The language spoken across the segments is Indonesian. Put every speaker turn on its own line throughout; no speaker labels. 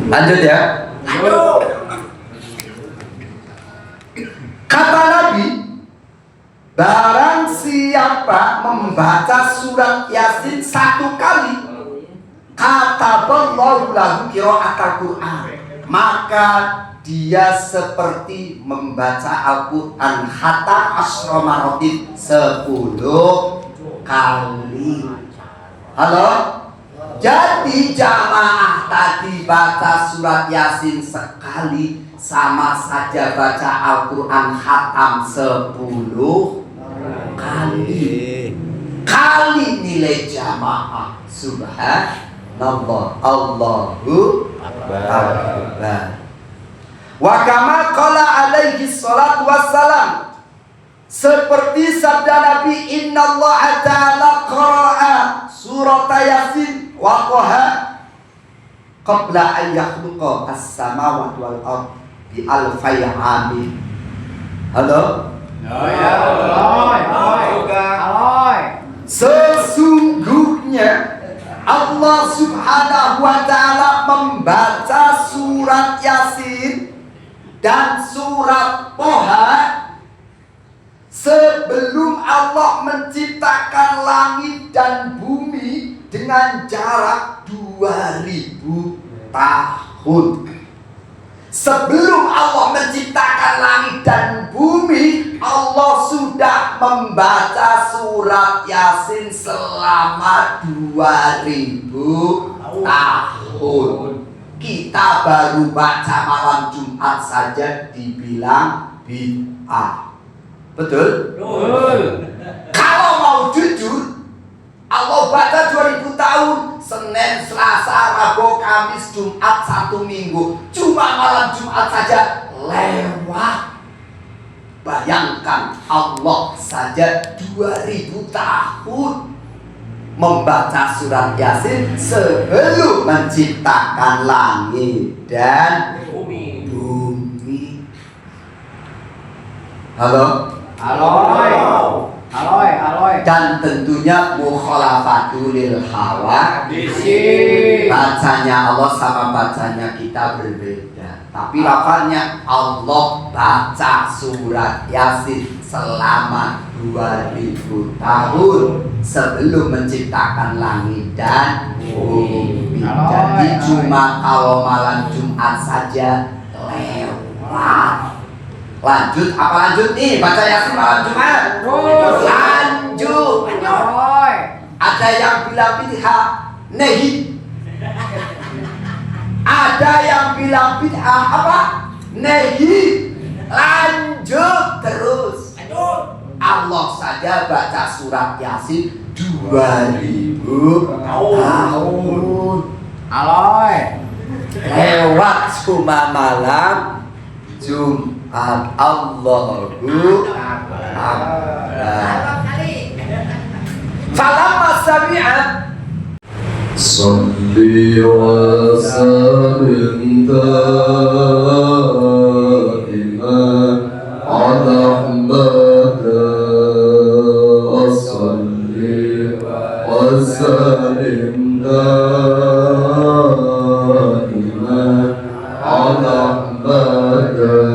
Lanjut ya. Kata Nabi, barang siapa membaca surat Yasin 1 kali, kataballahu lahu qira'atal Qur'an, maka dia seperti membaca Al-Quran hatta asyra maratin 10 kali. Halo? Jadi jamaah tadi baca surat Yasin sekali sama saja baca Al-Quran khatam 10 kali. Kali nilai jamaah. Subhanallah, Allahu Akbar. Wa kama qala alaihi salatu wassalam, seperti sabda Nabi, innallaha ta'ala qara'a surat Yasin wa qaha qabla an yakhluqa as-samawati wal ard bi alfai amin. Halo? Sesungguhnya Allah subhanahu wa ta'ala membaca surat Yasin dan surat Toha sebelum Allah menciptakan langit dan bumi dengan jarak 2000 tahun. Sebelum Allah menciptakan langit dan bumi, Allah sudah membaca surat Yasin selama 2000 tahun. Kita baru baca malam Jumat saja dibilang bid'ah. Betul? Betul. Kalau mau jujur, Allah baca 2000 tahun, Senin, Selasa, Rabu, Kamis, Jumat, 1 minggu. Cuma malam Jumat saja lewat. Bayangkan Allah saja 2000 tahun membaca surat Yasin sebelum menciptakan langit dan bumi. Halo? Aloy. Dan tentunya mukhalafatul lil hawa. Bacanya Allah sama bacanya kita berbeda. Tapi lafalnya Allah baca surat Yasin selama 2000 tahun sebelum menciptakan langit dan bumi. Jadi cuma kalau malam Jumat saja lewat. Lanjut, apa lanjut nih? Baca Yasin malam Jumat. Lanjut. Ada yang bilang bid'ah, nehi. Ada yang bilang bid'ah apa? Nehi. Lanjut terus. Allah saja baca surat Yasin 2000 tahun. Aloy. Lewat cuma malam Jumat. Allahu Akbar. Falamma sami'at
Salli wa sallim daiman ala Ahmada. Salli wa sallim daiman ala Ahmada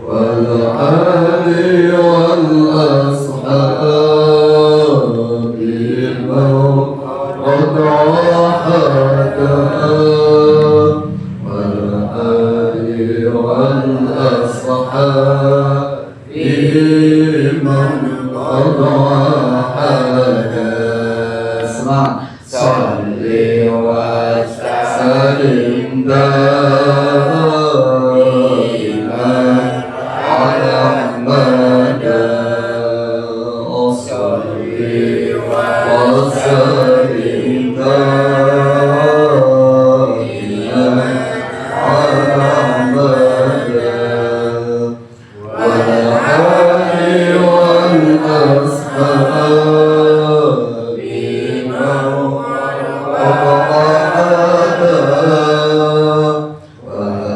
wal ali wal ashab قد عاهدا والآل والأصحاب من قد عاهدا. صل وسلم دائما على أحمد. صل وسلم دائما على أحمد والآل والأصحاب من قد عاهدا والآل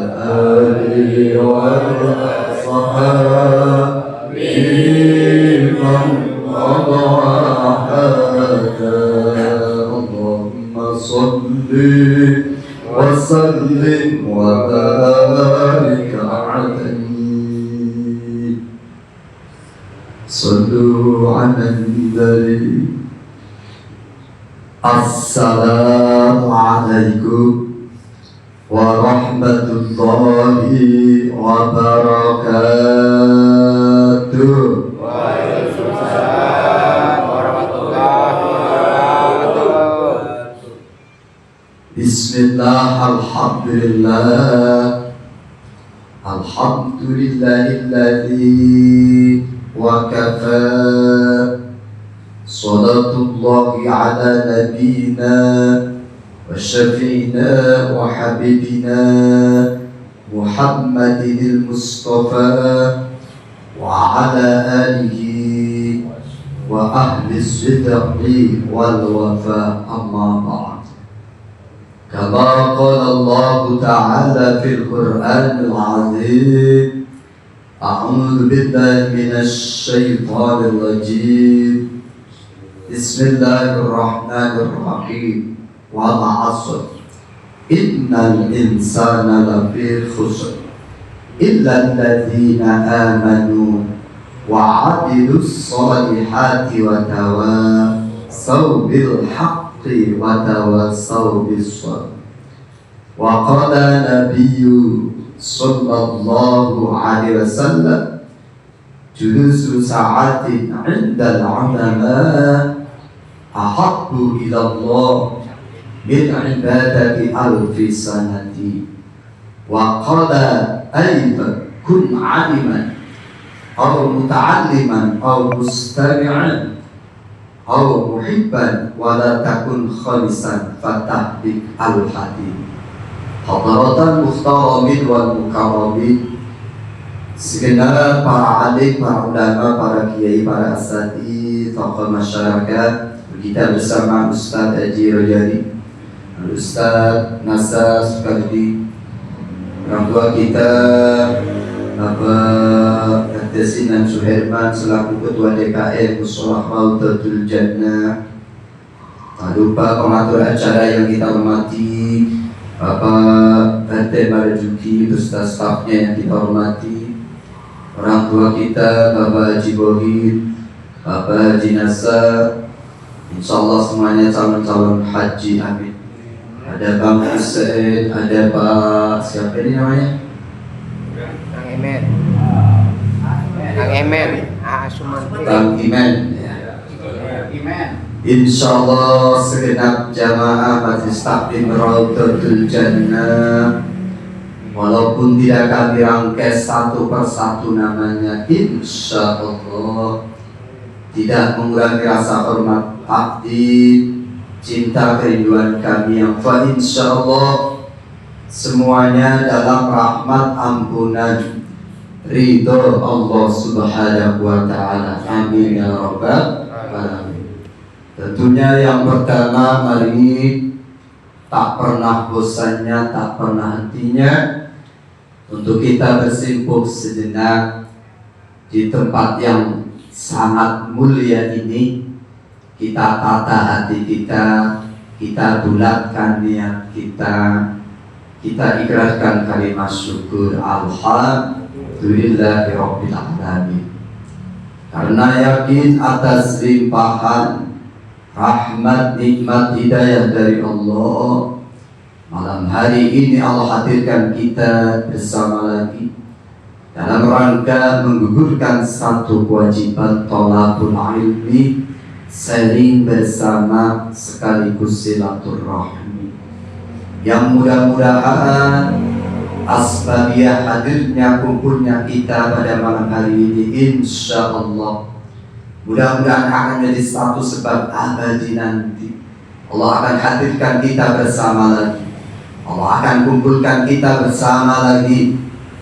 وسلم وبارك عليه صلوا على النبي. Assalamualaikum warahmatullahi wabarakatuh.
Waalaikumsalam warahmatullahi wabarakatuh.
Bismillah, alhamdulillah, alhamdulillahilladzi wa kafa. Salatullahi ala nabiyina wa syafi'ina wa habibina Muhammadinil Mustafa wa ala alihi wa ahli sidqi wal wafa, amma ba'd. Kama qala Allah ta'ala fil Qur'anil azim, a'udzu billahi minasy syaithanir rajim. Bismillahirrahmanirrahim. Wal 'ashr innal insana lafi khusr illa alladzina amanu wa 'amilus solihati wa tawassaw bil haqqi wa tawassaw bis sabr. Wa qala nabiyyu sallallahu alaihi wasallam, julusu sa'atin 'inda al-'ulama ahabbu ila Allah min ibadati alfi sanati. Wa qala aidan, kun 'aliman aw muta'alliman aw mustami'an aw muhibban wa la takun khalisan fatahbik al-hadid. Hadaratan muhtaramin wal mukarramin, segenap para alim, para ulama, para kiai, para asatidz, tokoh masyarakat, kita bersama Ustaz Haji Rojali, Ustaz Nasa Sukardi, orang tua kita Bapak Yasin Suherman selaku Ketua DKM Musholah Rawdatul Jannah. Tak lupa pengatur acara yang kita hormati Bapak RT Marjuki beserta stafnya yang kita hormati, orang tua kita Bapak Haji Bohid, Bapak Haji Nasar, insyaallah semuanya calon-calon haji, amin. Ada Bang Hussein, ada Pak siapa ini namanya?
Kang Emen. Kang Emen. Sumantri.
Bang Imen. Ya. Insyaallah segenap jamaah Majelis Taklim Rawdatul Jannah, walaupun tidak kami rangkai satu persatu namanya, insyaallah tidak mengurangi rasa hormat, takdir, cinta, kerinduan kami yang fa insyaallah semuanya dalam rahmat, ampunan, ridho Allah Subhanahu wa taala. Amin ya rabbal alamin. Tentunya yang pertama, mari tak pernah bosannya, tak pernah hentinya untuk kita bersimpuh sejenak di tempat yang sangat mulia ini. Kita tata hati kita bulatkan niat kita ikrarkan kalimat syukur alhamdulillahirabbil alamin. Karena yakin atas limpahan rahmat, nikmat, hidayah dari Allah, malam hari ini Allah hadirkan kita bersama lagi dalam rangka menggugurkan satu kewajiban thalabul ilmi, sharing bersama sekaligus silaturahmi, yang mudah-mudahan asbabiyah hadirnya kumpulnya kita pada malam hari ini insyaallah mudah-mudahan akan menjadi satu sebab abadi nanti. Allah akan hadirkan kita bersama lagi, Allah akan kumpulkan kita bersama lagi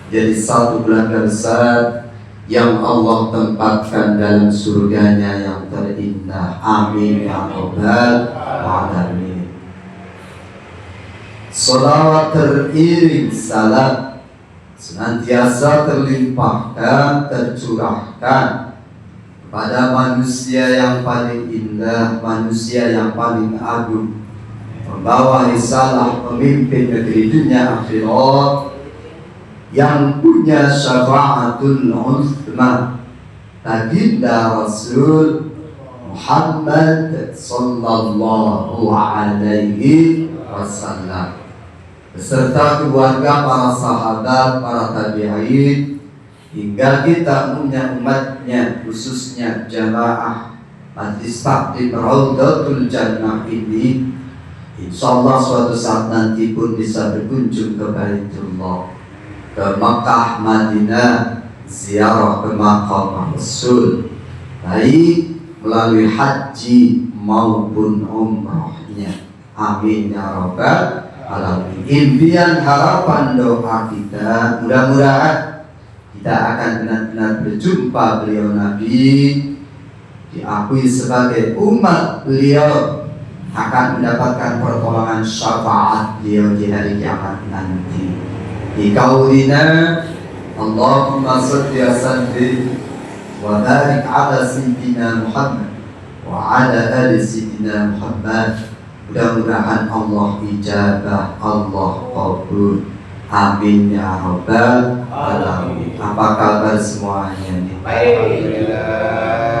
jadi satu keluarga besar yang Allah tempatkan dalam surganya yang terindah. Amin ya rabbal alamin. Salawat teriring salam senantiasa terlimpahkan, tercurahkan kepada manusia yang paling indah, manusia yang paling agung, membawa risalah pemimpin negeri dunia akhirat yang punya syafa'atul uzma, baginda Rasul Muhammad sallallahu alaihi wasallam beserta keluarga, para sahabat, para tabi'in, hingga kita punya umatnya, khususnya jamaah Majlis Taklim Raudhatul Jannah ini, insyaallah suatu saat nanti pun bisa berkunjung ke Baitullah, ke Makkah, Madinah, ziarah ke makam Rasul, baik melalui haji maupun umrahnya. Amin ya rabbal alamin. Impian, harapan, doa kita, mudah-mudahan kita akan benar-benar berjumpa beliau Nabi, diakui sebagai umat beliau, akan mendapatkan pertolongan syafaat beliau di hari kiamat nanti. Di qaulina Allahumma shalli wa sallim wa barik ala sayyidina Muhammad wa ala ali sayyidina Muhammad. Mudah-mudahan Allah ijabah, Allah qabul. Amin ya rabbal alamin. Apa kabar semuanya nih?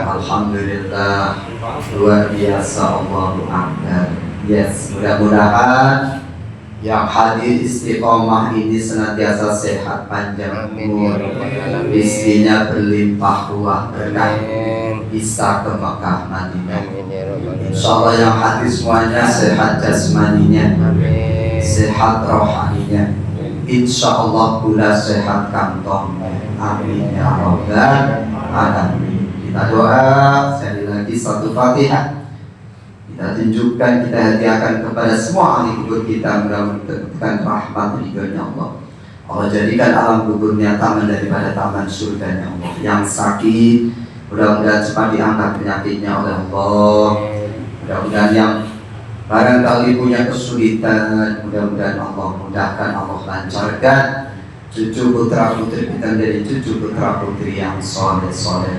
Alhamdulillah, luar biasa, Allahu akbar. Yes, mudah-mudahan yang hadir istiqomah ini senantiasa sehat, panjang umur, rezekinya berlimpah ruah berkah, bisa ke Makkah, Madinah. Insyaallah yang hadir semuanya sehat jasmaninya, sehat rohaninya, insyaallah pula sehat kantongnya. Amin ya rabbal alamin. Kita doa sekali lagi satu Fatihah. Kita tunjukkan, kita hadiahkan kepada semua ahli kubur kita, mudah-mudahan rahmat ridhonya Allah. Allah jadikan alam kuburnya taman daripada taman surganya Allah. Yang sakit, mudah-mudahan cepat diangkat penyakitnya oleh Allah. Mudah-mudahan yang barangkali punya kesulitan, mudah-mudahan Allah mudahkan, Allah lancarkan. Cucu putra putri kita dari cucu putra putri yang soleh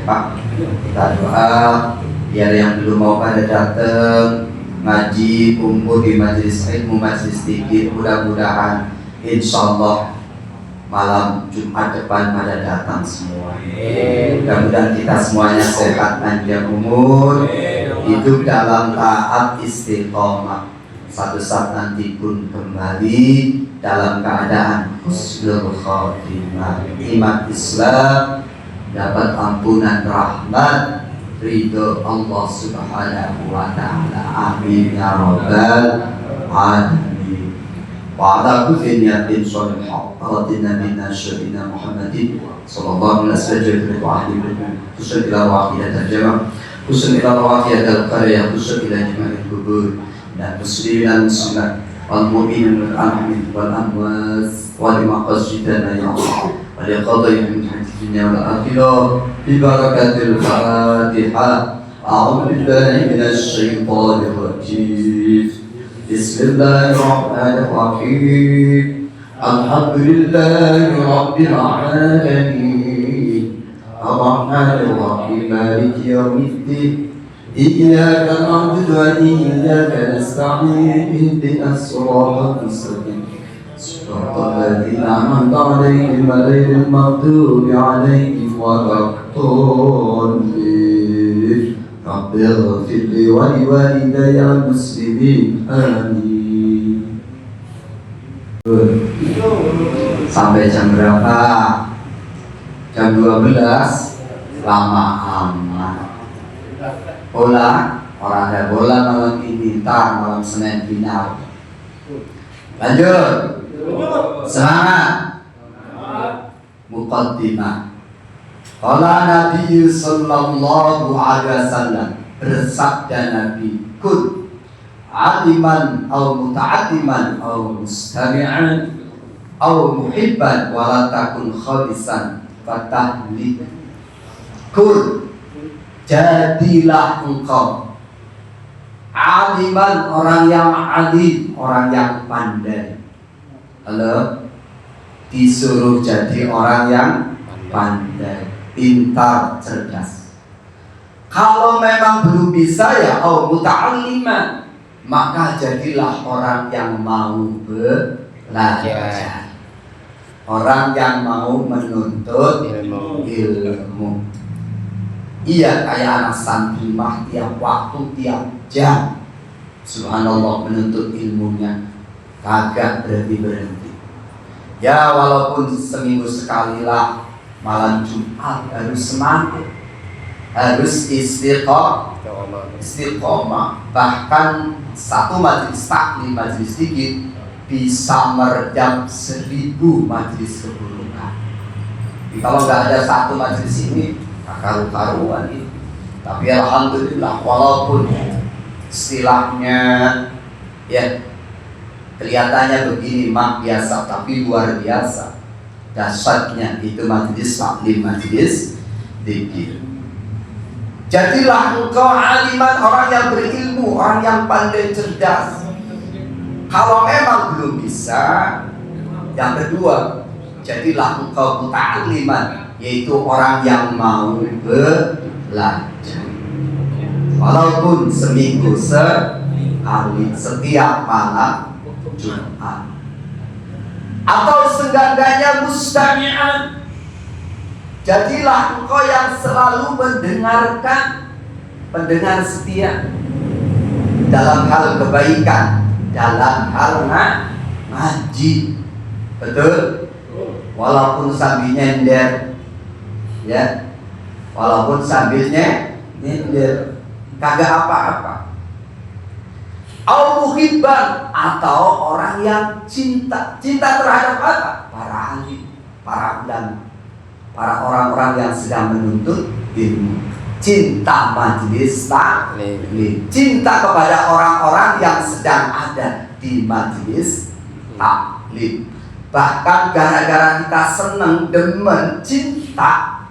Pak. Kita doa biar yang belum mau pada datang ngaji kumpul di majelis ilmu, majelis zikir, mudah-mudahan insyaallah malam Jumat depan pada datang semua. Mudah-mudahan kita semuanya sehat, panjang umur, hidup dalam taat istiqomah, satu saat nanti pun kembali dalam keadaan husnul khotimah, iman Islam, dapat ampunan rahmat ridho Allah subhanahu wa ta'ala. Amin ya rabbal alamin. Wa ala kulli niyatin shalihah radina minna syarina Muhammadin sallallahu alaihi wasallam wa ahli baitin khusus ila waqiyatul jama' khusus ila waqiyatul qarya khusus ila jama'il kubur dan muslimin dan muslimat wal mu'minin wal mu'min wal amwas wa lima qasjidana ya Allah wa liqadayhim min dunya wal akhirah bi barakatil Fatihah. A'udzu billahi minasy syaithanir rajim. Bismillahirrahmanirrahim. Alhamdulillahi rabbil alamin. Ar-Rahmanir Rahim. Maliki yaumiddin. Iyyaka na'budu wa iyyaka nasta'in. Ihdinas siratal mustaqim. Siratal ladzina an'amta 'alaihim ghairil maghdubi 'alaihim waladdallin. Rabbi ighfir li wa liwalidayya muslimin. Amin. Sampai jam berapa? Jam 12. Lama amat. Bola, orang ada bola malam ini, tar malam Senin final. Lanjut. Semangat. Muqaddimah. Qala Nabi sallallahu alaihi wasallam, bersabda Nabi, kun aliman aw muta'addiman aw mustami'an aw muhibban wa la takun khalisan fatahlik. Kun, jadilah engkau aliman, orang yang alim, orang yang pandai. Halo, disuruh jadi orang yang pandai, pintar, cerdas. Kalau memang belum bisa ya, muta'alliman,
maka jadilah orang yang mau belajar, orang yang mau menuntut ilmu. Iya, kayak anak santri mah tiap waktu, tiap jam, subhanallah, menuntut ilmunya, kagak berhenti. Ya walaupun seminggu sekali lah, malam Jumat harus semangat, harus istiqomah. Bahkan satu majelis taklim, majelis dikit bisa meredam 1000 majelis keburukan. Kalau nggak ada satu majelis ini, karu-karuan itu. Tapi alhamdulillah, walaupun istilahnya ya kelihatannya begini mah biasa, tapi luar biasa dahsyatnya itu majelis taklim, majelis dzikir. Jadilah engkau aliman, orang yang berilmu, orang yang pandai cerdas. Kalau memang belum bisa, yang kedua, jadilah engkau muta'alliman, yaitu orang yang mau belajar. Walaupun seminggu sekali, setiap malam Jumat. Atau seenggak-enggaknya mustami'an, jadilah engkau yang selalu mendengarkan, pendengar setia dalam hal kebaikan, dalam hal ngaji. Betul? Walaupun sambil nyender, ya, walaupun sambilnya nyender, kagak apa-apa. Al-muhibban, atau orang yang cinta terhadap apa? Para ahli, para ulama, para orang-orang yang sedang menuntut ilmu. Cinta majelis taklim, cinta kepada orang-orang yang sedang ada di majelis taklim. Bahkan gara-gara kita senang, demen, cinta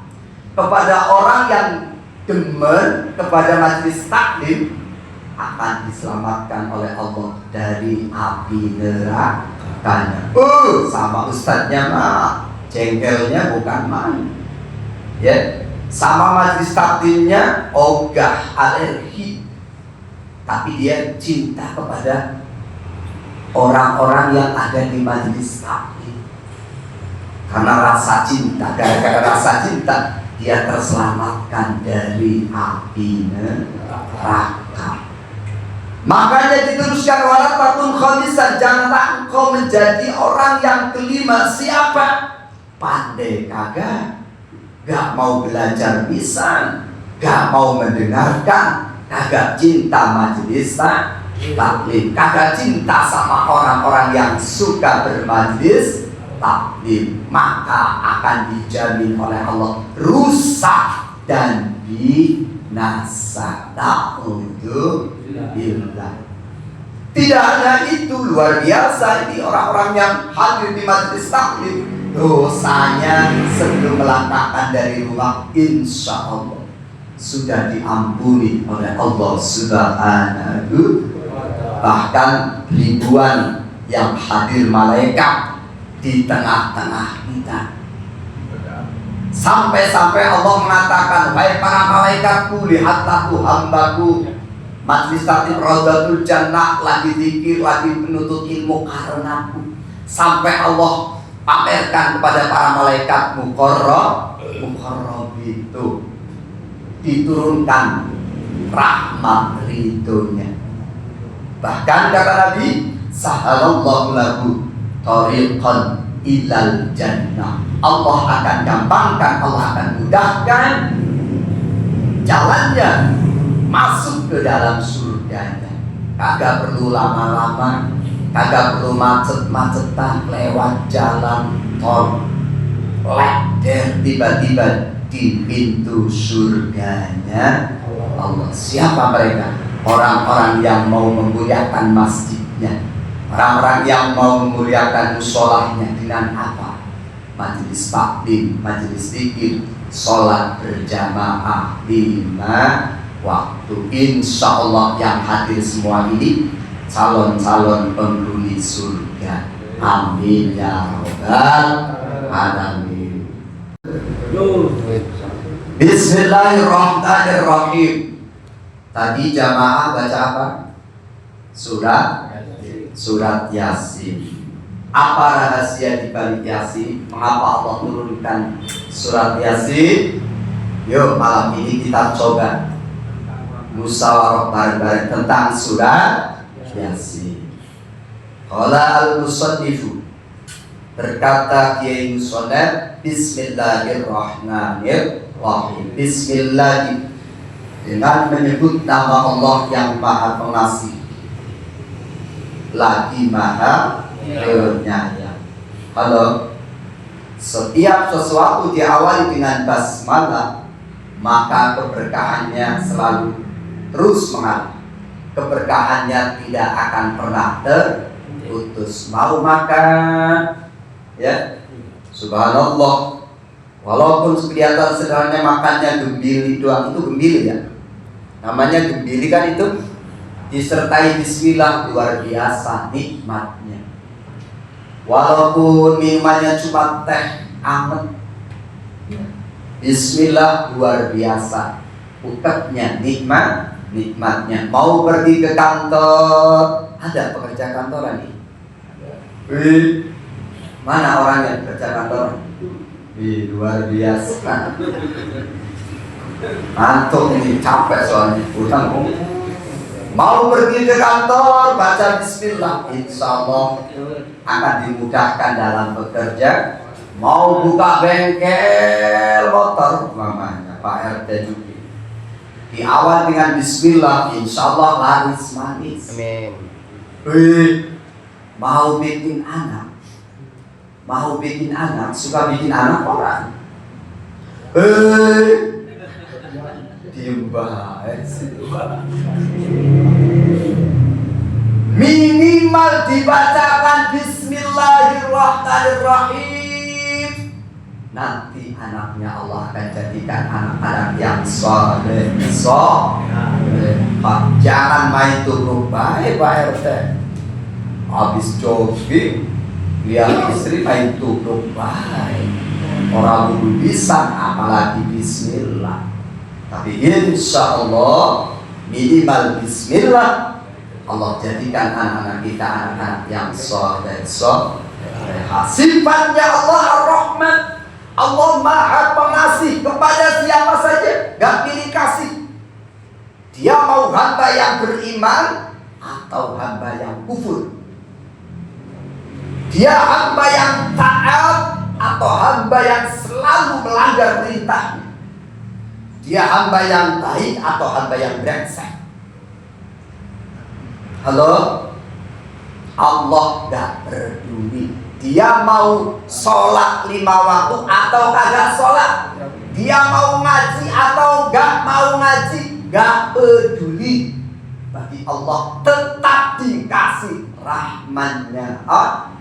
kepada orang yang demen kepada majelis taklim, akan diselamatkan oleh Allah dari api nerakanya. Sama ustadznya mah jengkelnya bukan main, ya. Sama majelis taklimnya ogah, alergi, tapi dia cinta kepada orang-orang yang ada di majelis taklim. Karena rasa cinta, gara-gara rasa cinta, dia terselamatkan dari api neraka. Makanya diteruskan, wala takun khamisan, janganlah engkau menjadi orang yang kelima. Siapa? Pandai kagak, gak mau belajar pisan, gak mau mendengarkan, kagak cinta majelis taklim, kagak cinta sama orang-orang yang suka bermajelis taklim, maka akan dijamin oleh Allah rusak dan binasa. Na'udzubillah. Tidak hanya itu, luar biasa ini orang-orang yang hadir di majelis taklim, dosanya sebelum melangkahkan dari rumah insya Allah sudah diampuni oleh Allah Subhanahu. Bahkan ribuan yang hadir malaikat di tengah-tengah kita, sampai-sampai Allah mengatakan, "Hai para malaikatku, lihatlah hambaku majelis taklim Raudhatul Jannah, lagi zikir, lagi menuntut ilmu karenaku." Sampai Allah pamerkan kepada para malaikat muqarrab itu, diturunkan rahmat ridhonya. Bahkan kata Nabi, sahalallahu lahu tariqan ilal jannah, Allah akan gampangkan, Allah akan mudahkan jalannya masuk ke dalam surganya. Kagak perlu lama-lama, kagak perlu macet-macetan lewat jalan tol, leder tiba-tiba di pintu surganya Allah. Siapa mereka? Orang-orang yang mau memuliakan masjidnya, orang-orang yang mau memuliakan musholahnya. Dengan apa? Majelis taklim, majelis zikir, sholat berjamaah 5 waktu. Insya Allah yang hadir semua ini calon-calon penghuni surga. Amin ya rabbal alamin. Bismillahirrahmanirrahim. Tadi jamaah baca apa? Surat Yasin. Apa rahasia di balik Yasin? Mengapa Allah turunkan surat Yasin? Yuk malam ini kita coba musyawarah bareng-bareng tentang surat Yasin. Qala al-musannifu, berkata Kiai Musonef, Bismillahirrahmanirrahim. Bismillah, dengan menyebut nama Allah yang Maha Pengasih lagi Maha Penyayang. Kalau setiap sesuatu diawali dengan basmalah, maka keberkahannya selalu terus mengalir. Keberkahannya tidak akan pernah terputus. Mau makan, ya, subhanallah. Walaupun kelihatan sederhana makannya gembili doang, itu gembili ya. Namanya gembili kan itu disertai bismillah, luar biasa nikmatnya. Walaupun minumannya cuma teh anget, bismillah luar biasa. Ukapnya nikmatnya. Mau pergi ke kantor, ada pekerja kantoran nih. Mana orangnya pekerja kantoran? Luar biasa. Antum ini capek soalnya. Mau pergi ke kantor, baca bismillah, insya Allah akan dimudahkan dalam bekerja. Mau buka bengkel motor, mamanya Pak RT juga, di awal dengan bismillah, insya Allah laris manis.
Amin.
Mau bikin anak, suka bikin anak orang. Diem banget. Minimal dibacakan Bismillahirrahmanirrahim. Nanti anaknya Allah akan jadikan anak-anak yang soleh. Jangan main tubruk baik Pak RT. Habis jogging, lihat istri main tubruk baik. Orang dulu bisa, apalagi bismillah. Tapi insya Allah minimal bismillah, Allah jadikan anak-anak kita anak-anak yang soleh. Sifatnya Allah Ar-Rahman, Allah Maha Pengasih kepada siapa saja, gak pilih kasih. Dia mau hamba yang beriman atau hamba yang kufur. Dia hamba yang taat atau hamba yang selalu melanggar perintahnya. Dia hamba yang baik atau hamba yang brengsek. Halo? Allah gak peduli. Dia mau sholat 5 waktu atau kagak sholat. Dia mau ngaji atau gak mau ngaji, gak peduli. Bagi Allah tetap dikasih rahmannya Allah.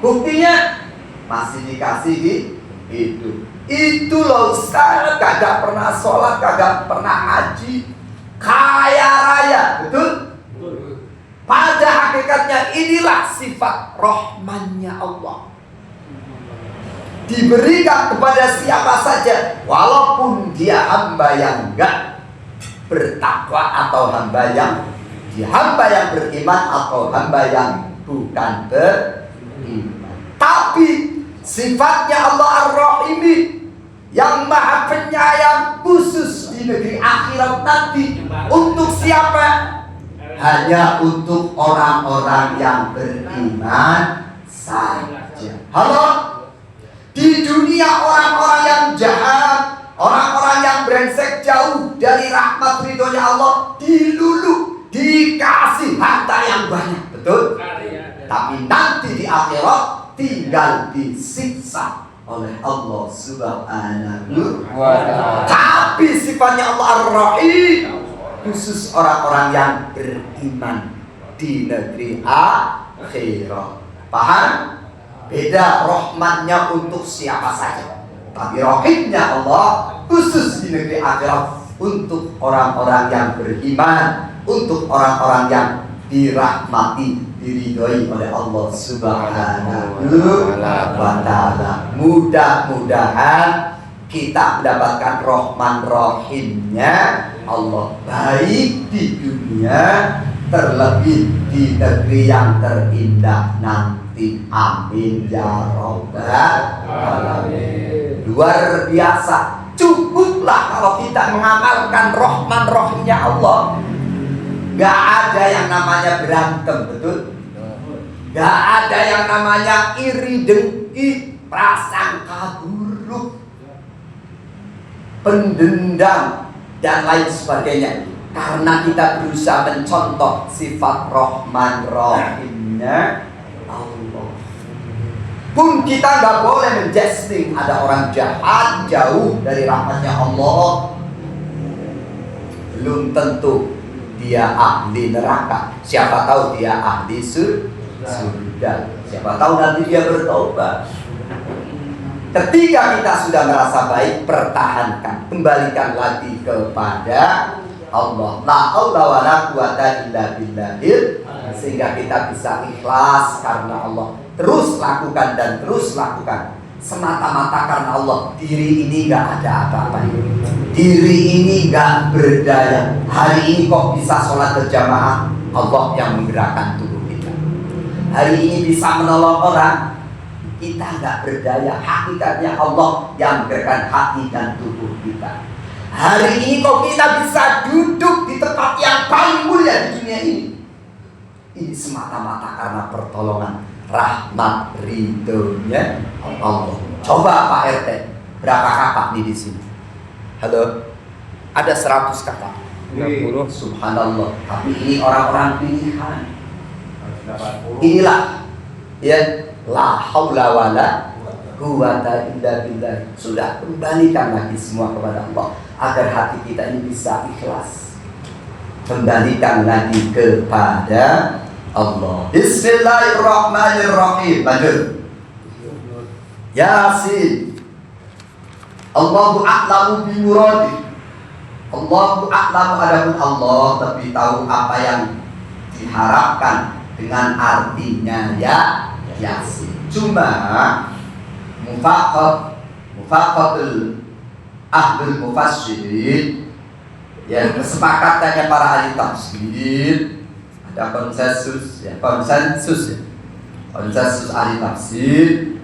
Buktinya masih dikasih di hidup. Itu loh Ustaz, kagak pernah sholat, kagak pernah ngaji, kaya raya, betul? Pada hakikatnya inilah sifat rahmannya Allah. Diberikan kepada siapa saja, walaupun dia hamba yang enggak bertakwa atau hamba yang beriman atau hamba yang bukan beriman. Tapi sifatnya Allah Ar-Rahimi, yang Maha Penyayang, khusus di negeri akhirat nanti. Untuk siapa? Hanya untuk orang-orang yang beriman saja. Halo? Di dunia orang-orang yang jahat, orang-orang yang brengsek, jauh dari rahmat ridhonya Allah, dilulu, dikasih harta yang banyak, betul? Tapi nanti di akhirat tinggal disiksa oleh Allah Subhanahu wa ta'ala. Tapi sifatnya Allah Ar-Rahim, khusus orang-orang yang beriman di negeri akhirat. Paham? Beda rahmatnya untuk siapa saja, tapi rahimnya Allah khusus di negeri akhirat untuk orang-orang yang beriman, untuk orang-orang yang dirahmati, diridhoi oleh Allah Subhanahu wa ta'ala. Mudah-mudahan kita mendapatkan rahman rahimnya Allah, baik di dunia terlebih di negeri yang terindah nanti. Amin ya robbal alamin. Luar biasa. Cukuplah kalau kita mengamalkan Rahman Rahimnya Allah. Gak ada yang namanya berantem, betul? Gak ada yang namanya iri dengki, prasangka buruk, pendendam dan lain sebagainya. Karena kita berusaha mencontoh sifat Rahman Rahimnya Allah. Pun kita nggak boleh menjudging ada orang jahat jauh dari rahmatnya Allah. Belum tentu dia ahli neraka. Siapa tahu dia ahli surga. Siapa tahu nanti dia bertobat. Ketika kita sudah merasa baik, pertahankan, kembalikan lagi kepada Allah. La haula wala quwata illa billahil, sehingga kita bisa ikhlas karena Allah. Terus lakukan dan terus lakukan semata-mata karena Allah. Diri ini gak ada apa-apa. Diri ini gak berdaya. Hari ini kok bisa sholat berjamaah, Allah yang menggerakkan tubuh kita. Hari ini bisa menolong orang, kita gak berdaya. Hakikatnya Allah yang menggerakkan hati dan tubuh kita. Hari ini kok kita bisa duduk di tempat yang paling mulia di dunia ini. Ini semata-mata karena pertolongan, rahmat, ridhonya Allah. Coba Pak RT, berapa kakak nih di sini? Halo, ada 100 kakak.
60.
Subhanallah. Tapi ini orang-orang pilihan. Inilah ya, la haula wala quwata illa billah. Sudah, kembalikan lagi semua kepada Allah agar hati kita ini bisa ikhlas. Kembalikan lagi kepada Allah. Bismillahirrahmanirrahim. Lanjut. Yasin. Allahu a'lamu bi muradi. Allahu a'lamu, adapun Allah lebih tahu apa yang diharapkan dengan artinya ya Yasin. Cuma mufaqatul ahlul mufassirin, ya, kesepakatannya para ahli tafsir, ada konsensus ahli tafsir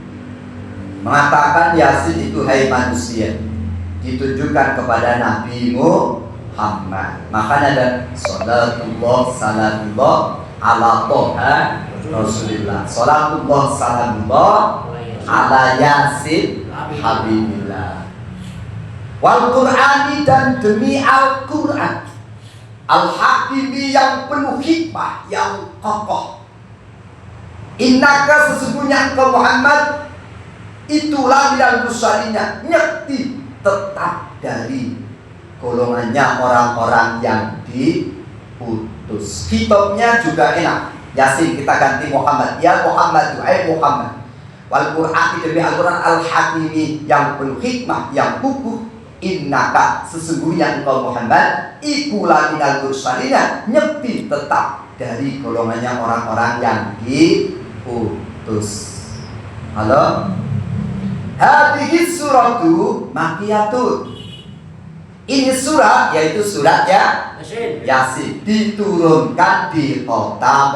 mengatakan Yasin itu hai manusia, ditujukan kepada Nabi Muhammad. Makanya ada salatullah ala toha Rasulillah, salatullah salamullah ala Yasin habibillah. Wal Qur'ani, dan demi Al-Quran Al-Hakimi yang penuh hikmah, yang kokoh. Innaka, sesungguhnya engkau Muhammad, itulah yang rusalinya, nyekti tetap dari golongannya orang-orang yang diutus. Kitabnya juga enak. Yasin kita ganti Muhammad. Ya Muhammad, hai Muhammad. Wal Qur'ani, demi Al-Quran Al-Hakimi yang penuh hikmah, yang kukuh. Innaka, sesungguhnya engkau Muhammad, ikulah minal mursalina, nyekti tetap dari golongannya orang-orang yang diutus. Halo? Hadhihi suratu makiyatun. Ini surat, yaitu surat ya Yasin, diturunkan di kota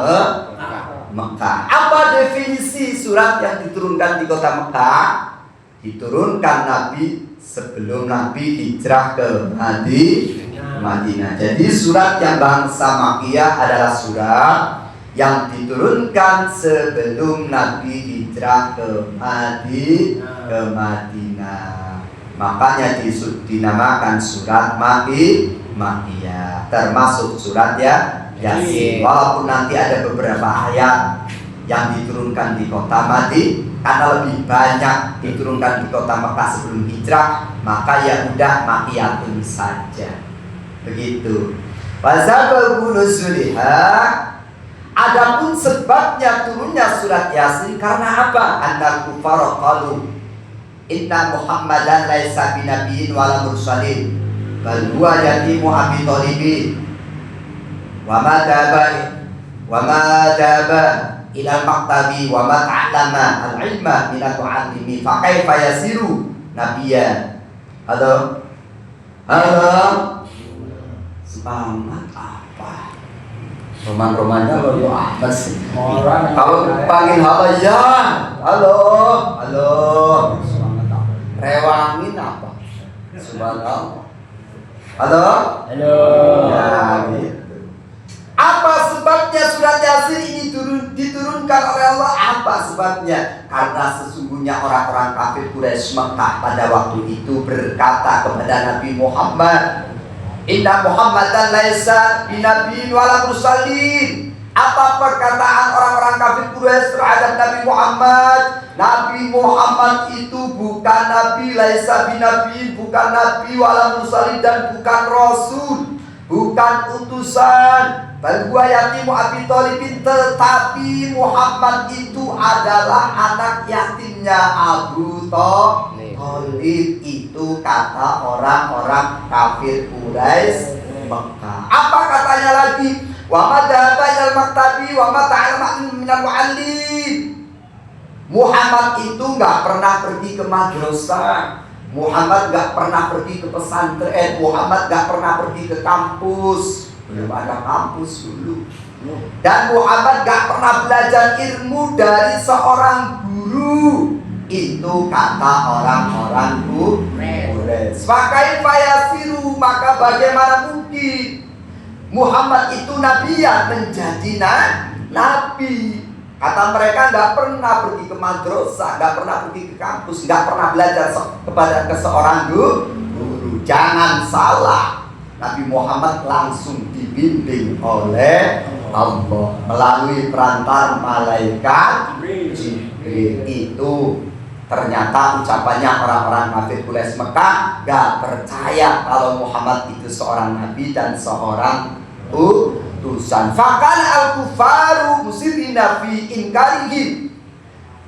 Mekah. Apa definisi surat yang diturunkan di kota Mekah? Diturunkan Nabi sebelum Nabi hijrah ke Madinah. Jadi surat yang bangsa Makkiyah adalah surat yang diturunkan sebelum Nabi hijrah ke Madinah. Makanya dinamakan surat Makkiyah, termasuk surat ya Yasin. Walaupun nanti ada beberapa ayat yang diturunkan di kota Madinah, karena lebih banyak diturunkan di kota Mekah sebelum hijrah, maka ya udah Makkiyatun saja. Begitu. Wasababu nuzuliha, adapun sebabnya turunnya surat Yasin karena apa? Annal kufara qalu inna Muhammadan laisa binabiyyin wala mursalin bal huwa yatimu Abi Thalib wa ma daba ila maktabi wa ma ta'allama al-ilma min al-mu'allimi fa kaifa yasiru nabiyya. Halo semangat apa Roman-romannya loyo amat sih.
Orang
Kalau panggil halo ya, halo, halo. Rewangin apa? Subhanallah. Halo?
Halo.
Ya, gitu. Apa sebabnya surat Yasin ini diturunkan oleh Allah? Apa sebabnya? Karena sesungguhnya orang-orang kafir Quraisy Mekah pada waktu itu berkata kepada Nabi Muhammad, Inna Muhammadan laisa binabiyyin wala mursalin. Apa perkataan orang-orang kafir Quraisy terhadap Nabi Muhammad? Nabi Muhammad itu bukan nabi, laisa binabiyyin, bukan nabi wala mursalin, dan bukan rasul, bukan utusan. Bal huwa yatimu Abi Thalibin, tetapi Muhammad itu adalah anak yatimnya Abu Thalib. Itu kata orang-orang kafir Quraisy Mekah. Apa katanya lagi? Wa ma dhahaba ilal maktabi wa ma ta'allama minal muallim. Muhammad itu nggak pernah pergi ke madrasah. Muhammad nggak pernah pergi ke pesantren. Muhammad nggak pernah pergi ke kampus. Belum ada kampus dulu. Dan Muhammad nggak pernah belajar ilmu dari seorang guru. Itu kata orang-orang Quraisy. Fakaifa yasiru, maka bagaimana mungkin Muhammad itu nabiyan, menjadi nabi. Kata mereka nggak pernah pergi ke madrasah, nggak pernah pergi ke kampus, nggak pernah belajar kepada seorang guru. Jangan salah, Nabi Muhammad langsung dibimbing oleh Allah melalui perantara malaikat Jibril. Itu ternyata ucapannya orang-orang kafir Quraisy Mekah gak percaya kalau Muhammad itu seorang nabi dan seorang utusan. Fakal al-kufaru musirina fi inkarihi.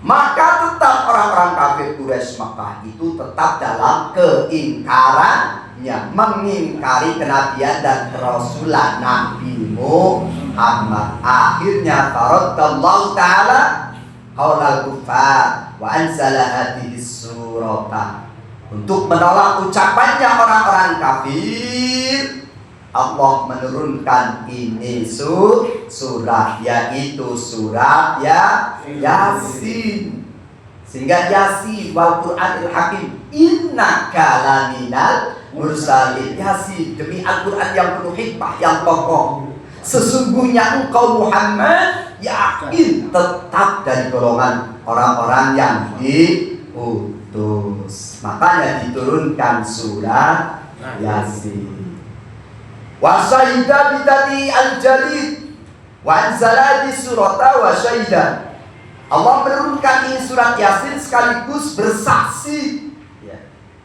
Maka tetap orang-orang kafir Quraisy Mekah itu tetap dalam keingkarannya, mengingkari kenabian dan kerasulan Nabi Muhammad. Akhirnya faradallahu ta'ala qaulal kufar wa anzala hadhihi surata. Untuk menolak ucapannya orang-orang kafir, Allah menurunkan ini surat, yaitu surat Yasin. Sehingga Yasin wal Qur'anil Hakim innaka laminal mursalin. Yasin, demi Al-Qur'an yang penuh hikmah, yang kokoh, sesungguhnya engkau Muhammad yakin tetap dari golongan orang-orang yang diutus. Makanya diturunkan surat Yasin. Wa syahida bidati al-jalid wa anzala di surata wa syahida. Allah menurunkan ini surat Yasin sekaligus bersaksi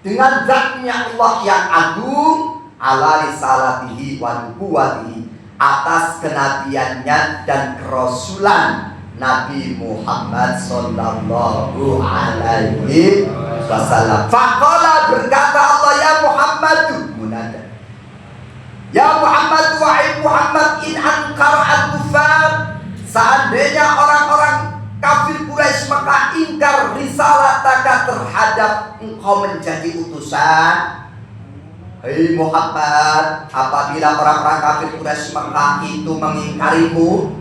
dengan zatnya Allah yang agung, ala risalatihi wa nubuwatihi, atas kenabiannya dan kerasulan Nabi Muhammad sallallahu alaihi wasallam. Faqala, berkata Allah, ya Muhammad, munada, ya Muhammad, wahai Muhammad, in ankara al-kufar, seandainya orang-orang kafir Quraisy Mekah ingkar risalataka, terhadap engkau menjadi utusan. Hei Muhammad, apabila orang-orang kafir Quraisy Mekah itu mengingkarimu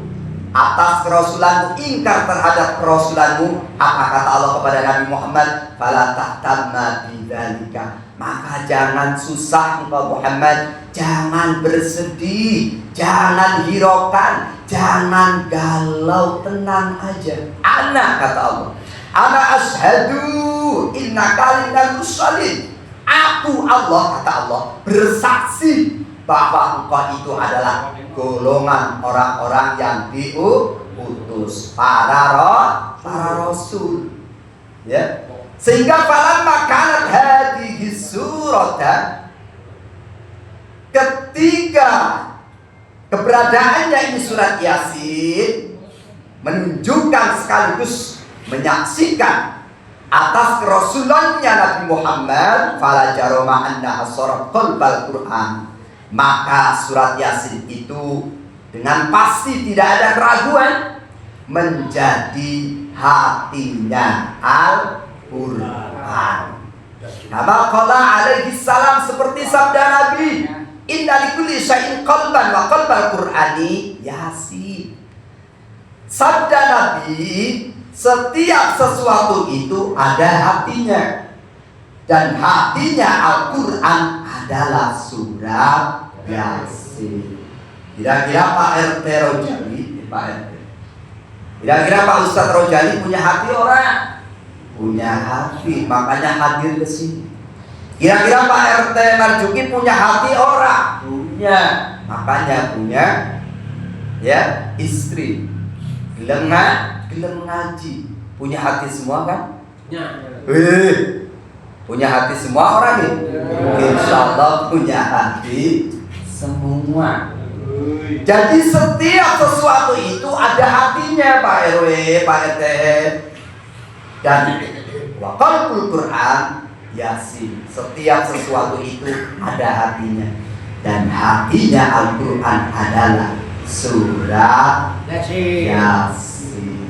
atas kerasulanmu, ingkar terhadap kerasulanmu, apa kata Allah kepada Nabi Muhammad? Fala tahtamma bidzalika, maka jangan susah engkau Muhammad, jangan bersedih, jangan hiraukan, jangan galau, tenang aja. Ana, kata Allah, ana ashadu innaka minal mursalin. Aku, Allah, kata Allah, bersaksi bahwa engkau itu adalah golongan orang-orang yang diutus, para rasul. Ya. Sehingga falamma kanat hadhihi surata, ketika keberadaannya ini surat Yasin menunjukkan sekaligus menyaksikan atas kerasulannya Nabi Muhammad, fala jaroma anna asarat qalbal Qur'an, maka surat Yasin itu dengan pasti tidak ada keraguan menjadi hatinya Al-Qur'an. Kama qala alaihi salam, seperti sabda Nabi, inna likulli syai'in qalban wa qalbal Qur'ani Yasin. Sabda Nabi, setiap sesuatu itu ada hatinya, dan hatinya Al-Quran adalah surat Yasin. Kira-kira Pak RT Rojali, Pak RT, kira-kira Pak Ustadz Rojali punya hati orang? Punya hati, makanya hadir ke sini. Kira-kira Pak RT Marjuki punya hati orang? Punya, makanya punya ya istri. Gelem ngaji, punya hati semua kan? Punya hati semua orang nih? Insya Allah punya hati semua. Jadi setiap sesuatu itu ada hatinya Pak RW, Pak RT. Dan waqalul Quran Yasin, setiap sesuatu itu ada hatinya, dan hatinya Al-Quran adalah surat Yasin.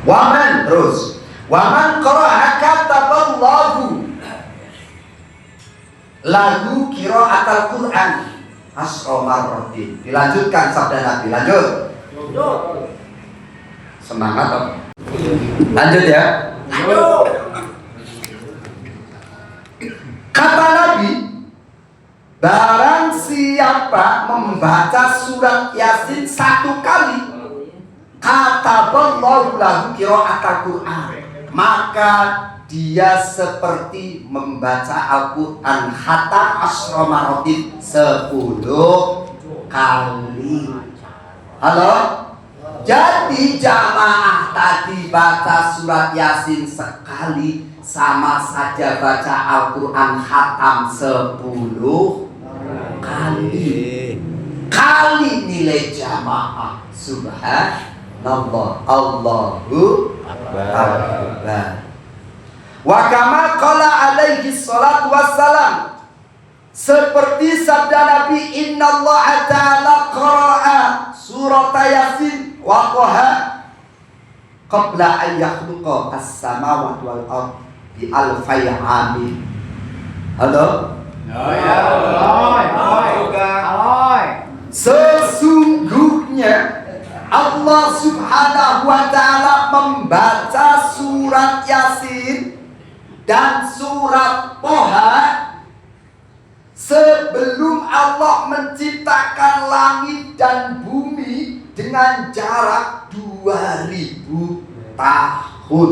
Waman terus, waman qara'a kataballahu lahu qira'atal Quran asra marratin. Dilanjutkan sabda Nabi, lanjut. Semangat Om. Lanjut ya.
Lanjut.
Kata Nabi, barang siapa membaca surat Yasin 1 kali, kataballahu lahu qira'atal Quran, maka dia seperti membaca Al-Quran khatam asra marratin 10 kali. Halo? Jadi jamaah tadi baca surat Yasin sekali sama saja baca Al-Quran khatam 10 kali. Kali nilai jamaah. Subhanallah, Allahu Akbar. Wa kama qala alaihi salatu wassalam, seperti sabda Nabi, innallaha ta'ala qara'a surat Yasin wa qaha qabla an yakhluqa as-samawati wal ard bi alfai amin. Halo? Sesungguhnya Allah Subhanahu wa ta'ala membaca surat Yasin dan surat Toha sebelum Allah menciptakan langit dan bumi dengan jarak 2000 tahun.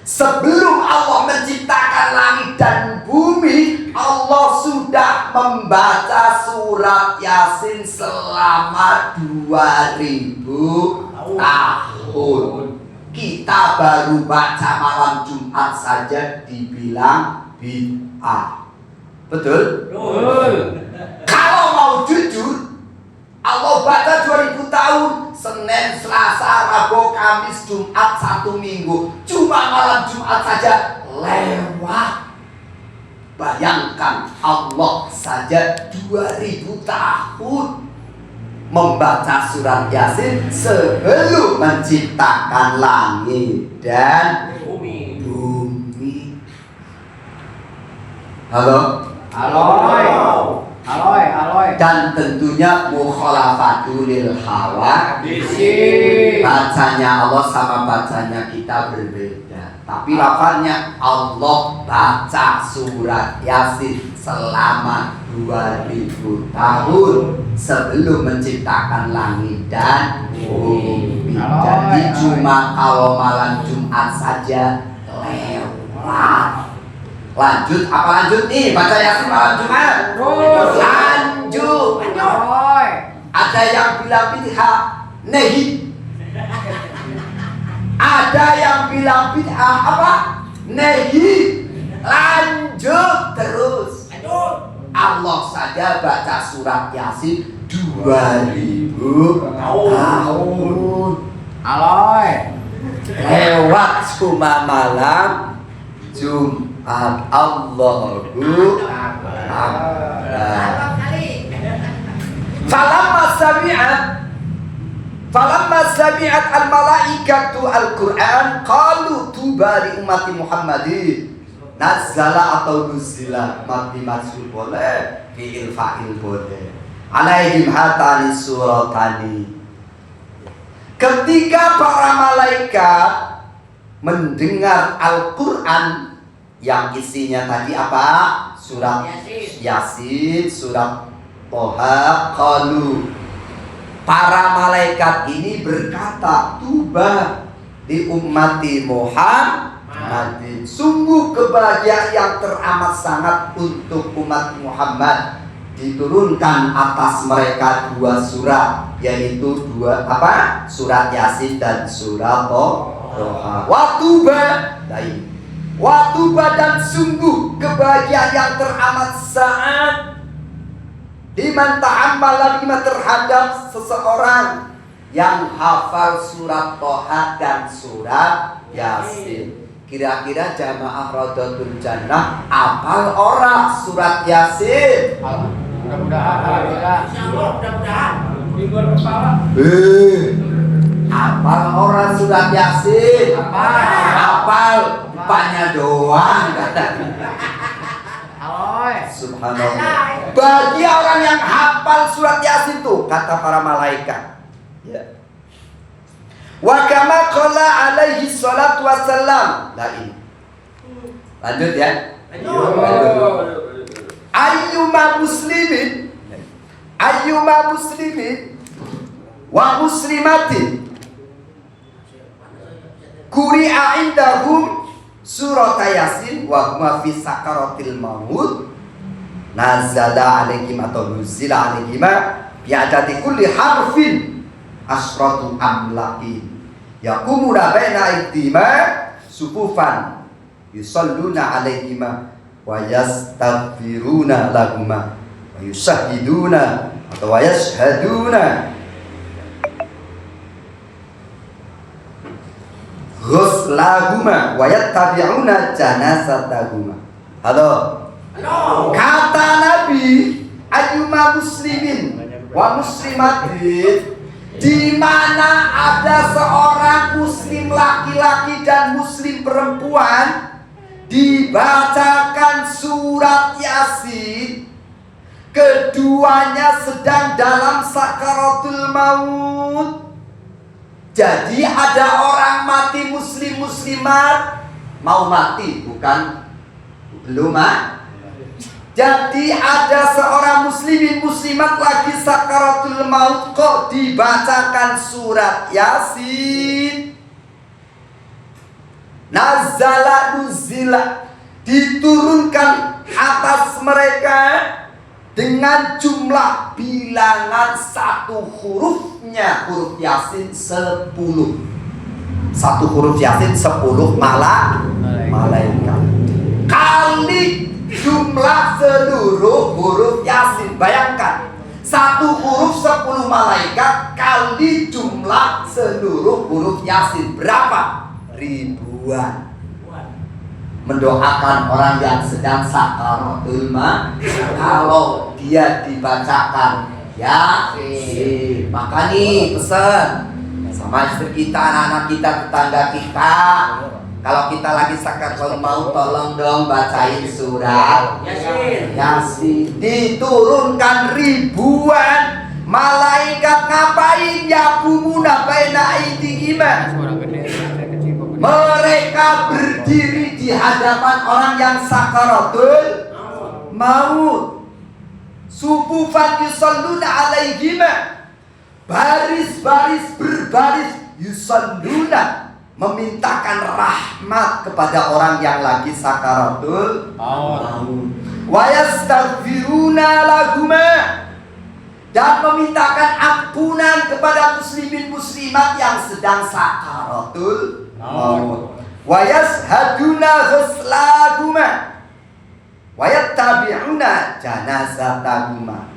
Sebelum Allah menciptakan langit dan bumi, Allah sudah membaca surat Yasin selama 2000 tahun. Kita baru baca malam Jumat saja dibilang bid'ah. Betul?
Betul.
Kalau mau jujur, Allah baca 2000 tahun, Senin, Selasa, Rabu, Kamis, Jumat, 1 minggu. Cuma malam Jumat saja lewat. Bayangkan Allah saja 2000 tahun membaca surat Yasin sebelum menciptakan langit dan bumi. Halo? Aloy. Dan tentunya mukhalafatul lil hawa. Bacanya Allah sama bacanya kita berbeda. Tapi lafaznya Allah baca surat Yasin selama 2000 tahun sebelum menciptakan langit dan bumi. Jadi cuma kalau malam Jumat saja lewat. Lanjut, apa lanjut nih? Baca Yasin malam Jumat. Lanjut. Ada yang bilang bid'ah, nehi. Ada yang bilang bid'ah apa? Nehi. Lanjut terus. Allah saja baca surat Yasin 2000 tahun.
Aloy.
Lewat cuma malam Jumat. Allahu Akbar. Falamma sami'at al-malaikatu al-Qur'an qalu tuba li ummati Muhammadin. Nazala atau nuzila, mati majhul boleh, fi'il fa'il boleh. Alaihim hatani suratani. Ketika para malaikat mendengar Al-Quran yang isinya tadi apa? Surat Yasin, surat Toha, qalu. Para malaikat ini berkata, tuba di ummati Muhammadin. Sungguh kebahagiaan yang teramat sangat untuk umat Muhammad. Diturunkan atas mereka dua surat, yaitu surat Yasin dan surat Toha. Watuba dan sungguh kebahagiaan yang teramat sangat diman ta'ammala bima terhadap seseorang yang hafal surat Toha dan surat Yasin. Kira-kira jamaah Raudatul Jannah hafal ora surat Yasin?
Mudah-mudahan.
Mudah-mudahan. Mingguan kepala.
Hafal ora surat Yasin? Hafal, banyak doang katanya. Subhanallah. Bagi orang yang hafal surat Yasin tuh, kata para malaikat, ya. Wa kama qala alaihi salatu wassalam. Nah ini. Lanjut ya. Lanjut. Ayyuma muslimin wa muslimatin quri'a indahum surat Yasin wa huma fi sakaratil maut nazala alaihim atau nuzila alaihim bi'adati kulli harfin asratu amlakin yaqumuna baina aydihima sufufan yusalluna alaihim wa yastaghfiruna lahuma wa yusahhiduna atau wa yashhaduna ghuslahuma wa yattabi'una janazatahuma. Halo. Kata Nabi, ayyuma muslimin wa muslimatin, di mana ada seorang muslim laki-laki dan muslim perempuan dibacakan surat Yasin, keduanya sedang dalam sakaratul maut. Jadi ada orang mati muslim muslimat, mau mati bukan belum Jadi ada seorang muslimin muslimat lagi sakaratul maut, kok dibacakan surat Yasin. Nazala nuzila, diturunkan atas mereka dengan jumlah bilangan satu hurufnya, huruf Yasin 10. Satu huruf Yasin 10 malaikat kali jumlah seluruh huruf Yasin. Bayangkan, satu huruf 10 malaikat kali jumlah seluruh huruf Yasin. Berapa? Ribuan. Mendoakan orang yang sedang sakaratul maut, kalau dia dibacakan Yasin. Maka nih pesen sama istri kita, anak-anak kita, tetangga kita, kalau kita lagi sakaratul maut, tolong dong bacain surat Yasin. Diturunkan ribuan malaikat. Ngapain? Yaqumuna baina aydihim, mereka berdiri di hadapan orang yang sakaratul maut. Sufufan yusalluna alaihim, baris-baris berbaris, yusalluna, memintakan rahmat kepada orang yang lagi sakaratul maut. Wa yastaghfiruna lahuma, dan memintakan ampunan kepada muslimin muslimat yang sedang sakaratul maut. Wa yashhaduna ghuslahuma wa yattabi'una janazatahuma.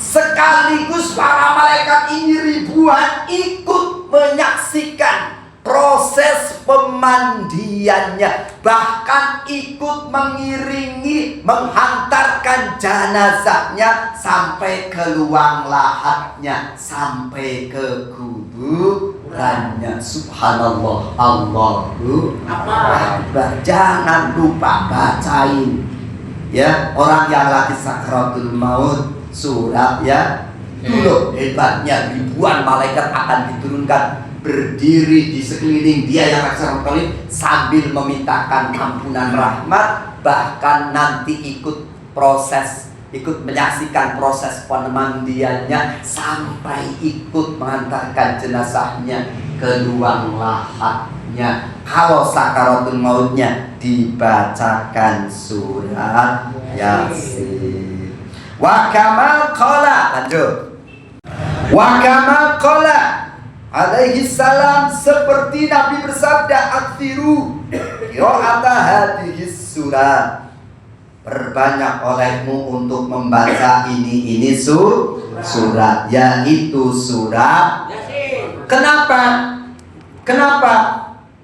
Sekaligus para malaikat ini ribuan ikut menyaksikan proses pemandiannya, bahkan ikut mengiringi, menghantarkan jenazahnya sampai ke luang lahatnya, sampai ke ukurannya. Subhanallah, Allahu Akbar. Jangan lupa bacain ya, orang yang lagi sakaratul maut surat ya. Dulu hebatnya ribuan malaikat akan diturunkan berdiri di sekeliling dia yang sakaratul sambil memintakan ampunan rahmat, bahkan nanti ikut menyaksikan proses pemandiannya sampai ikut mengantarkan jenazahnya ke ruang lahatnya. Kalau sakaratul mautnya dibacakan surat Yasin. Wa kama qala, lanjut. Wa kama qala alaihi salam, seperti Nabi bersabda, aksiru qira'ata hadhihi surat, perbanyak olehmu untuk membaca ini surat, yaitu surat
Yasin.
Kenapa?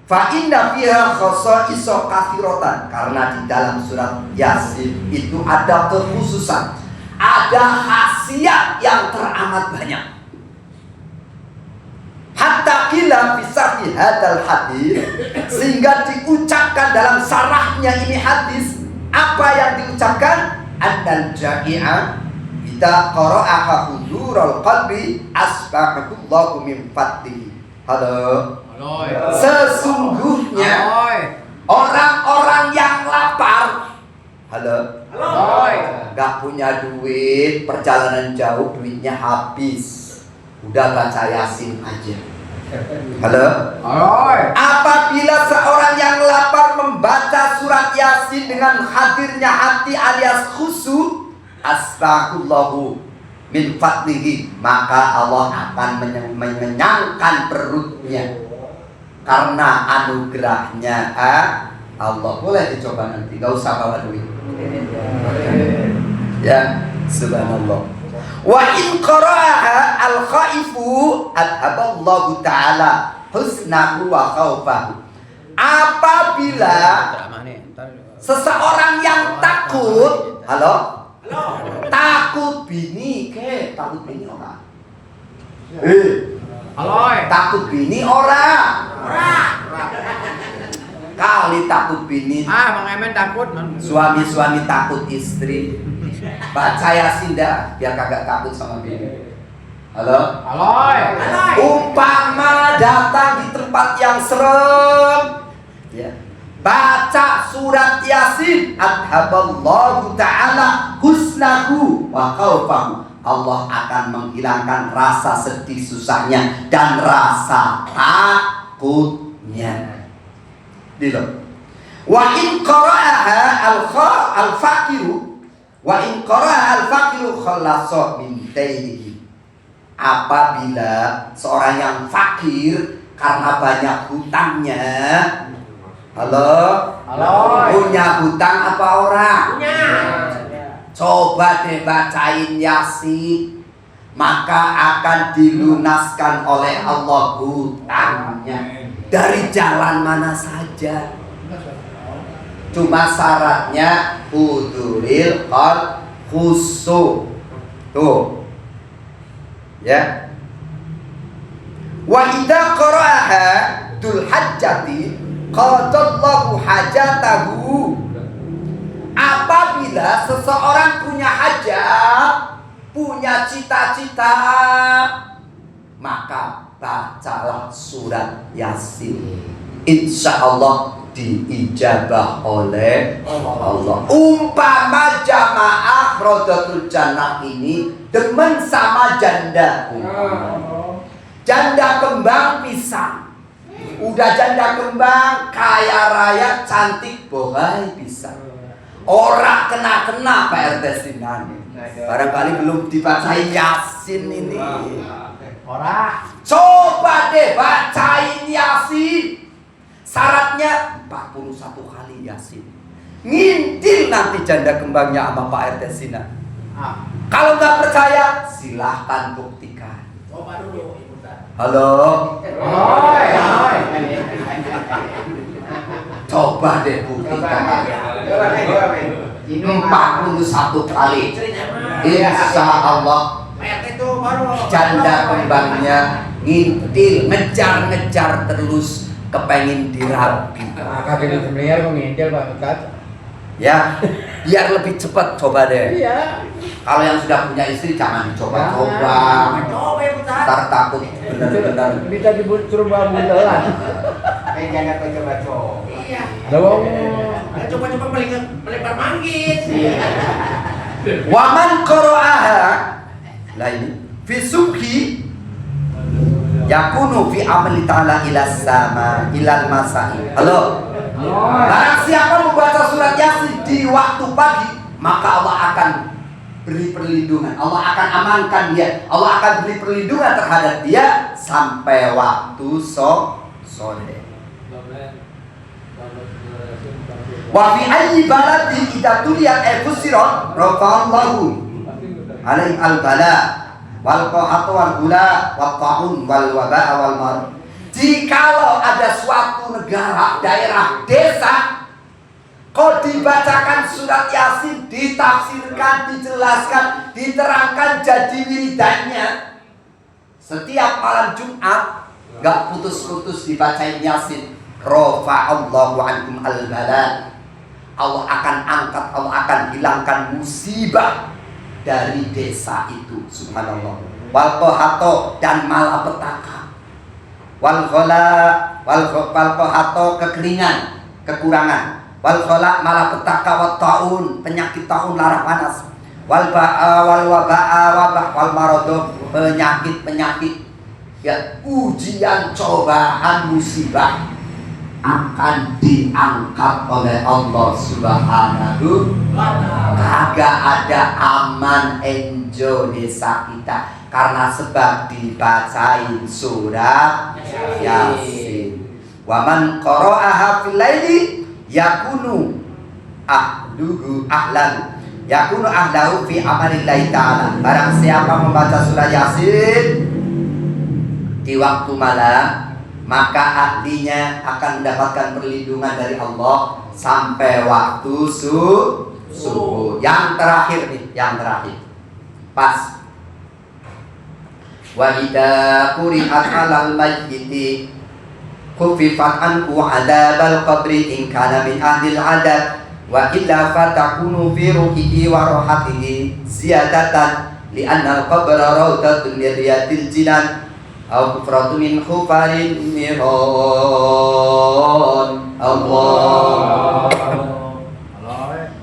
Fa inna fiha khasaiso katsiratan, karena di dalam surat Yasin itu ada kekhususan, ada khasiat yang teramat banyak. Hatta qila fi sarhi hadzal hadis, sehingga diucapkan dalam sarahnya ini hadis. Apa yang diucapkan? Annal ja'i'a idza qara'aha hudurul qalbi asbaqakullahu min fadlihi. Halo. Sesungguhnya orang-orang yang lapar, halo, gak punya duit, perjalanan jauh, duitnya habis, udah baca Yasin aja. Halo. Apabila seorang yang lapar membaca surat Yasin dengan hadirnya hati alias khusyuk, asbaqullahu min fadlihi, maka Allah akan mengenyangkan perutnya karena anugerahnya. Allah. Boleh dicoba nanti, gak usah bawa duit ya. Subhanallah. Wa in qara'aha al-khaifu adhaballahu ta'ala husnahu wa khawfahu. Apabila seseorang yang takut, halo, takut bini orang. Takut bini orang. Kali takut bini.
Mang Emen takut.
Suami takut istri. Baca Yasin dah, biar kagak takut sama bini. Halo. Umpama datang di tempat yang serem, ya, baca surat Yasin, adhaballahu ta'ala husnahu wa khawfahu. Allah akan menghilangkan rasa sedih susahnya dan rasa takutnya. Dilo. Wa in qara'aha al-faqiru wa in qara'aha al-faqiru khallasa min dainihi. Apabila seorang yang fakir karena banyak hutangnya, halo, punya hutang apa orang?
Punya.
Coba deh bacain Yasin, maka akan dilunaskan oleh Allah hutangnya dari jalan mana saja. Cuma syaratnya huduril qalb khusyuk. Tuh. Ya. Wa idza qara'aha dul hajjati qadallahu hajatahu. Apabila seseorang punya hajat, punya cita-cita, maka bacalah surat Yasin. Insya Allah diijabah oleh Allah. Umpama jamaah Rodatul Jannah ini demen sama janda, janda kembang pisang. Udah janda kembang kaya raya cantik bohai pisang. Orang kena Pak RT Sinan. Barangkali belum dibacain Yasin ini.
Orang.
Coba deh bacain Yasin. Syaratnya 41 kali Yasin. Ngintil nanti janda kembangnya sama Pak RT Sinan. Kalau nggak percaya, silahkan buktikan.
Coba dulu, Ibu.
Halo. Coba deh buktikan. 41 kali. Insya Allah janda kembangnya ngintil, ngejar terus kepengen dirabi.
Kakek sebenarnya kok ngintil Pak Ustaz.
Ya, biar lebih cepat coba deh.
Iya.
Kalau yang sudah punya istri jangan dicoba-coba.
Coba ya Ustaz.
Ntar takut benar-benar.
Bisa disuruh buntelan.
Kayak jangan coba-coba. Iya.
Dong.
Ada coba-coba melebar manggis.
Waman qara'aha lah ini fi subhi yakunu fi amali ta'ala ila sama ilal masai. Halo. Barang siapa membaca surat Yasin di waktu pagi, maka Allah akan beri perlindungan. Allah akan amankan dia. Allah akan beri perlindungan terhadap dia sampai waktu sore. Wa fi ayyi baladin idza tuliyat fusirat rafa'allahu alaihi al-bala wal qahatu wal gula wat ta'un wal waba'a wal mar. Jikalau ada suatu negara, daerah, desa, kau dibacakan surat Yasin, ditafsirkan, dijelaskan, diterangkan jadi wiridannya setiap malam Jumat, gak putus-putus dibacain Yasin, rafa'allahu ankum al-bala. Allah akan angkat, Allah akan hilangkan musibah dari desa itu. Subhanallah. Wal qahato, dan malapetaka. Wal qahato, kekeringan, kekurangan. Wal khala, malapetaka. Wat taun, penyakit taun, lara panas. Wal waba'a wal maradh, penyakit ya, ujian, cobaan, musibah akan diangkat oleh Allah Subhanahu wa ta'ala. Kagak ada aman enjo desa kita karena sebab dibacain surat Yasin. Waman qara'aha fil laili yakunu ahlahu fi amalillahi ta'ala. Barang siapa membaca surat Yasin di waktu malam, maka ahlinya akan mendapatkan perlindungan dari Allah sampai waktu subuh. Yang terakhir nih, yang terakhir. Pas. Wa idza quri'at 'alal mayyiti khuffifat anhu 'adzabal qabri in kana min ahlil 'adab wa illa fatakunu fi ruhihi wa rahatihi ziyadatan li anna al-qabra rawdatun min riyadil jinan aw kufratu min khufarin niran. Allah.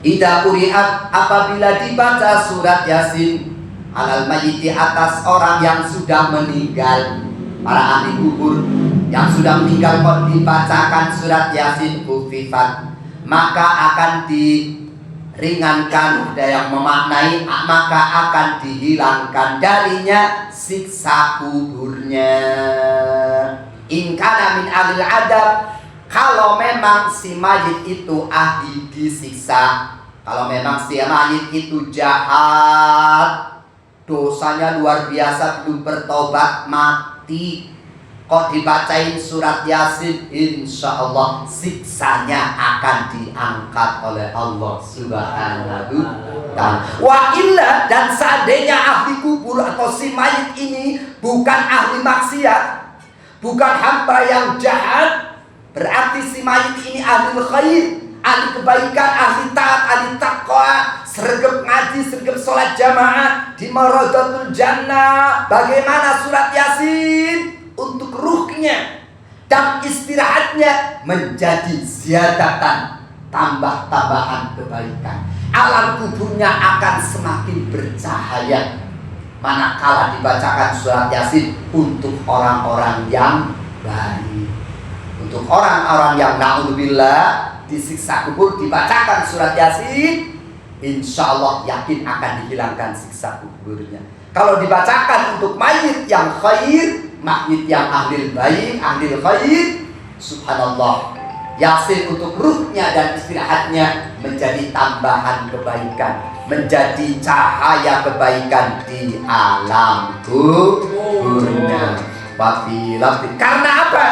Idza quri'at, apabila dibaca surat Yasin alal mayyiti, atas orang yang sudah meninggal, para ahli kubur yang sudah meninggal, kok dibacakan surat Yasin kufifat, maka akan diringankan. Ada yang memaknai maka akan dihilangkan darinya siksa kuburnya. In kana min ahlil adab, kalau memang si mayit itu ahli disiksa, kalau memang si mayit itu jahat, dosanya luar biasa, belum bertobat, mati, kok dibacain surat Yasin, insya Allah siksanya akan diangkat oleh Allah Subhanahu wa ta'ala. Wa illa, dan seandainya ahli kubur atau si mayit ini bukan ahli maksiat, bukan hamba yang jahat, berarti si mayit ini ahli khair, ahli kebaikan, ahli taat, ahli taqwa, sergap ngaji, sergap sholat jamaah di maradatul jannah. Bagaimana surat Yasin untuk ruhnya dan istirahatnya menjadi ziyadatan, tambah-tambahan kebaikan. Alam kuburnya akan semakin bercahaya manakala dibacakan surat Yasin untuk orang-orang yang baik. Untuk orang-orang yang na'udzubillah disiksa kubur, dibacakan surat Yasin, insya Allah yakin akan dihilangkan siksa kuburnya. Kalau dibacakan untuk mayit yang khair, mayit yang ahli baik, ahli khair, subhanallah, Yasin untuk ruhnya dan istirahatnya menjadi tambahan kebaikan, menjadi cahaya kebaikan di alam kuburnya. Karena apa?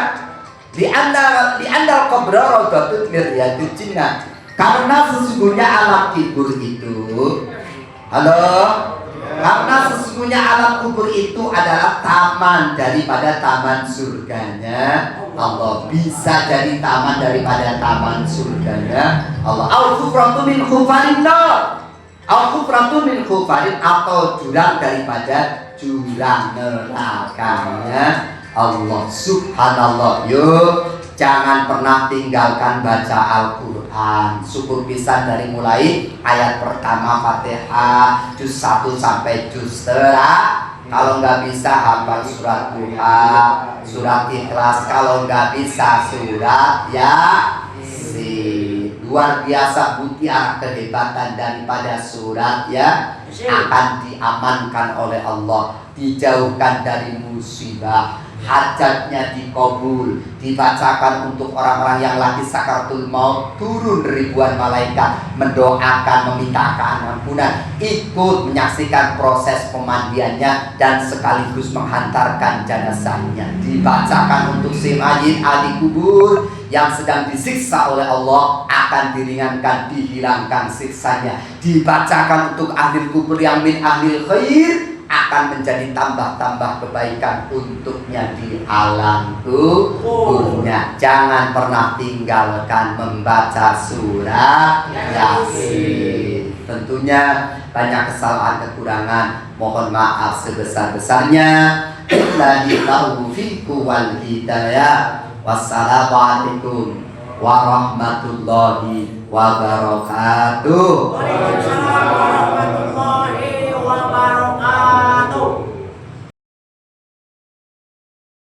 Di andal kubra rawdatun min riyadil jinnah. Karena sesungguhnya alam kubur itu, halo, Karena sesungguhnya alam kubur itu adalah taman daripada taman surganya Allah. Bisa jadi taman daripada taman surganya Allah. Al-Kufratu min khufarin nar, Al-Kufratu min khufarin, atau jurang daripada jurang nerakanya Allah. Subhanallah. Yuk, jangan pernah tinggalkan baca Al-Quran. Syukur pisan dari mulai ayat pertama Fatihah juz 1 sampai juz tera. Kalau nggak bisa hafal surat Duha, surat Ikhlas. Kalau nggak bisa surat Yasin. Luar biasa bukti kehebatan daripada surat ya. Akan diamankan oleh Allah, dijauhkan dari musibah, hajatnya dikabul, dibacakan untuk orang-orang yang lagi sakaratul maut, turun ribuan malaikat mendoakan, meminta ampunan, ikut menyaksikan proses pemandiannya dan sekaligus menghantarkan jenazahnya. Dibacakan untuk si mayit ahli kubur yang sedang disiksa oleh Allah, akan diringankan, dihilangkan siksanya. Dibacakan untuk ahli kubur yang min ahli khair, akan menjadi tambah-tambah kebaikan untuknya di alam kuburnya. Jangan pernah tinggalkan membaca surat Yasin. Tentunya banyak kesalahan kekurangan, mohon maaf sebesar-besarnya. Billahi taufiq wal hidayah. Wassalamualaikum warahmatullahi wabarakatuh.